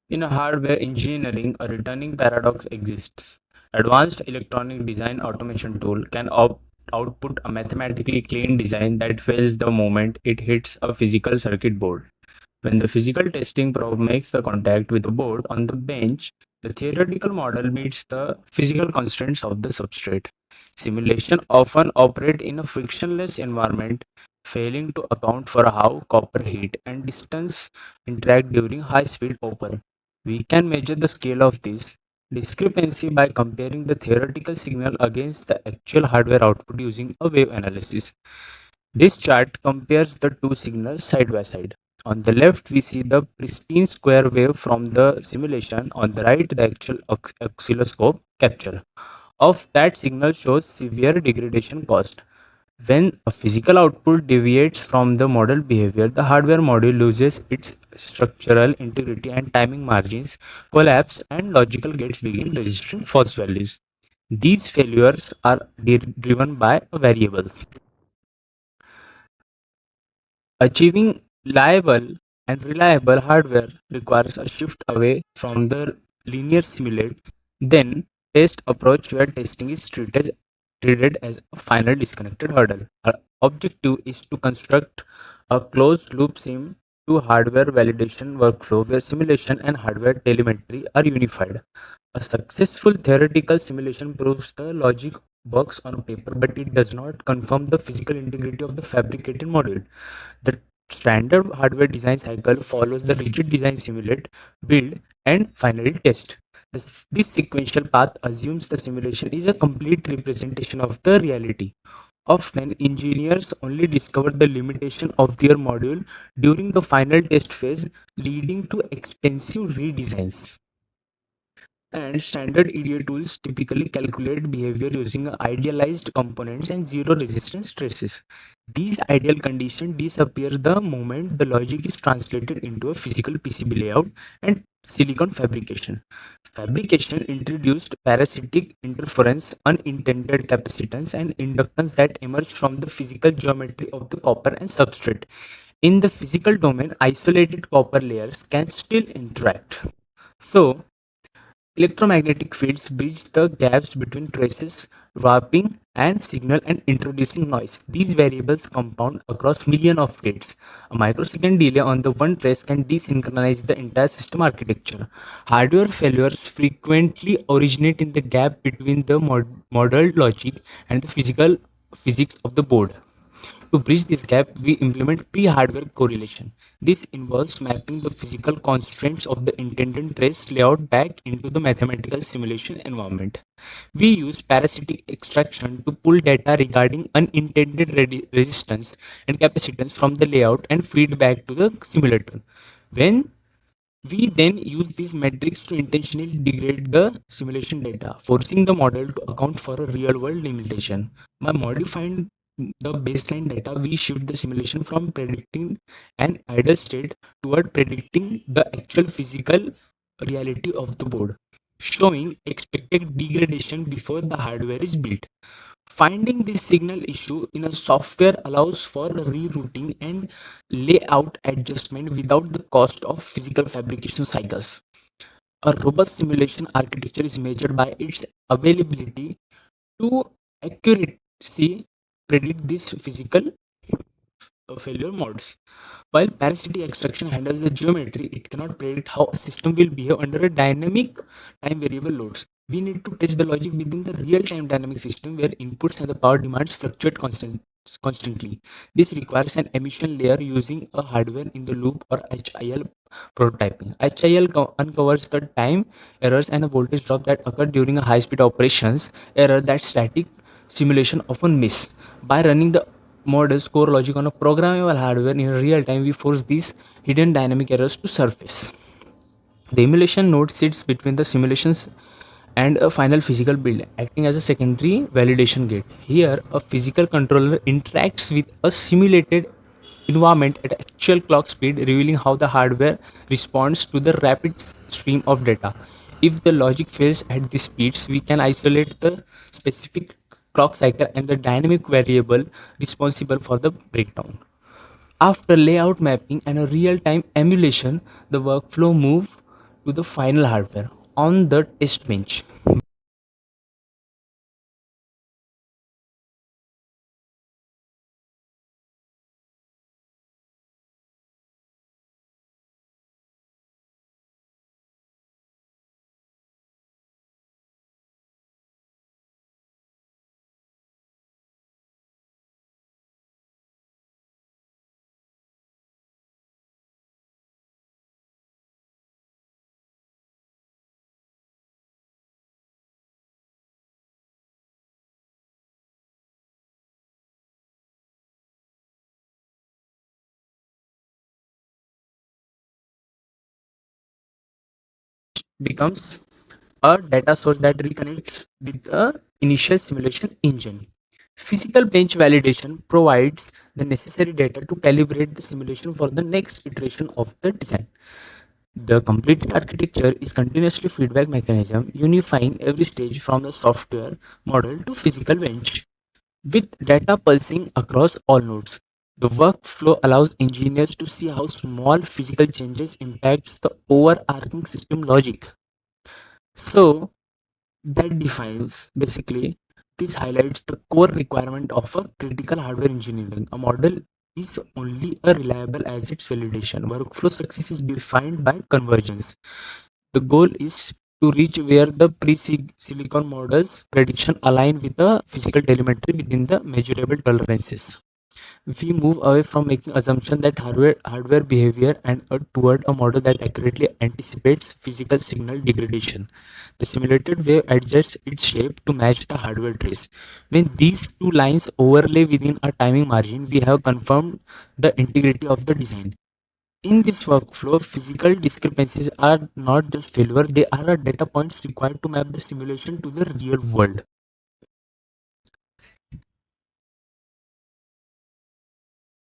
In hardware engineering, a returning paradox exists. Advanced electronic design automation tool can output a mathematically clean design that fails the moment it hits a physical circuit board. When the physical testing probe makes the contact with the board on the bench, the theoretical model meets the physical constraints of the substrate. Simulation often operate in a frictionless environment, failing to account for how copper heat and distance interact during high-speed oper. We can measure the scale of this discrepancy by comparing the theoretical signal against the actual hardware output using a wave analysis. This chart compares the two signals side by side. On the left, we see the pristine square wave from the simulation. On the right, the actual oscilloscope capture of that signal shows severe degradation cost. When a physical output deviates from the model behavior, the hardware module loses its structural integrity and timing margins collapse and logical gates begin registering false values. These failures are driven by variables. Achieving reliable and reliable hardware requires a shift away from the linear simulate, then test approach where testing is treated as a final disconnected hurdle. Our objective is to construct a closed loop sim to hardware validation workflow where simulation and hardware telemetry are unified. A successful theoretical simulation proves the logic works on paper, but it does not confirm the physical integrity of the fabricated module. The standard hardware design cycle follows the rigid design simulate, build, and finally test. This sequential path assumes the simulation is a complete representation of the reality. Often, engineers only discover the limitation of their module during the final test phase, leading to expensive redesigns. And standard EDA tools typically calculate behavior using idealized components and zero resistance traces. These ideal conditions disappear the moment the logic is translated into a physical PCB layout and silicon fabrication. Fabrication introduced parasitic interference, unintended capacitance, and inductance that emerge from the physical geometry of the copper and substrate. In the physical domain, isolated copper layers can still interact. So, electromagnetic fields bridge the gaps between traces, warping and signal and introducing noise. These variables compound across millions of gates. A microsecond delay on the one trace can desynchronize the entire system architecture. Hardware failures frequently originate in the gap between the modeled logic and the physical physics of the board. To bridge this gap, we implement pre-hardware correlation. This involves mapping the physical constraints of the intended trace layout back into the mathematical simulation environment. We use parasitic extraction to pull data regarding unintended resistance and capacitance from the layout and feed back to the simulator. When we then use these metrics to intentionally degrade the simulation data, forcing the model to account for a real-world limitation. By modifying the baseline data, we shift the simulation from predicting an ideal state toward predicting the actual physical reality of the board, showing expected degradation before the hardware is built. Finding this signal issue in a software allows for rerouting and layout adjustment without the cost of physical fabrication cycles. A robust simulation architecture is measured by its availability to accuracy predict these physical failure modes. While parasitic extraction handles the geometry, it cannot predict how a system will behave under a dynamic time variable loads. We need to test the logic within the real-time dynamic system where inputs and the power demands fluctuate constantly. This requires an emission layer using a hardware in the loop or HIL prototyping. HIL uncovers the time errors and the voltage drop that occur during a high-speed operations error that static simulation often miss. By running the models core logic on a programmable hardware in real time, we force these hidden dynamic errors to surface. The emulation node sits between the simulations and a final physical build, acting as a secondary validation gate. Here, a physical controller interacts with a simulated environment at actual clock speed, revealing how the hardware responds to the rapid stream of data. If the logic fails at these speeds, we can isolate the specific clock cycle and the dynamic variable responsible for the breakdown. After layout mapping and a real-time emulation, the workflow move to the final hardware on the test bench. Becomes a data source that reconnects with the initial simulation engine. Physical bench validation provides the necessary data to calibrate the simulation for the next iteration of the design. The complete architecture is continuously feedback mechanism unifying every stage from the software model to physical bench with data pulsing across all nodes. The workflow allows engineers to see how small physical changes impacts the overarching system logic. So that defines basically this highlights the core requirement of a critical hardware engineering. A model is only a reliable as its validation. Workflow success is defined by convergence. The goal is to reach where the pre-silicon models prediction align with the physical telemetry within the measurable tolerances. We move away from making assumption that hardware behavior and toward a model that accurately anticipates physical signal degradation. The simulated wave adjusts its shape to match the hardware trace. When these two lines overlay within a timing margin, we have confirmed the integrity of the design. In this workflow, physical discrepancies are not just failure, they are a data points required to map the simulation to the real world.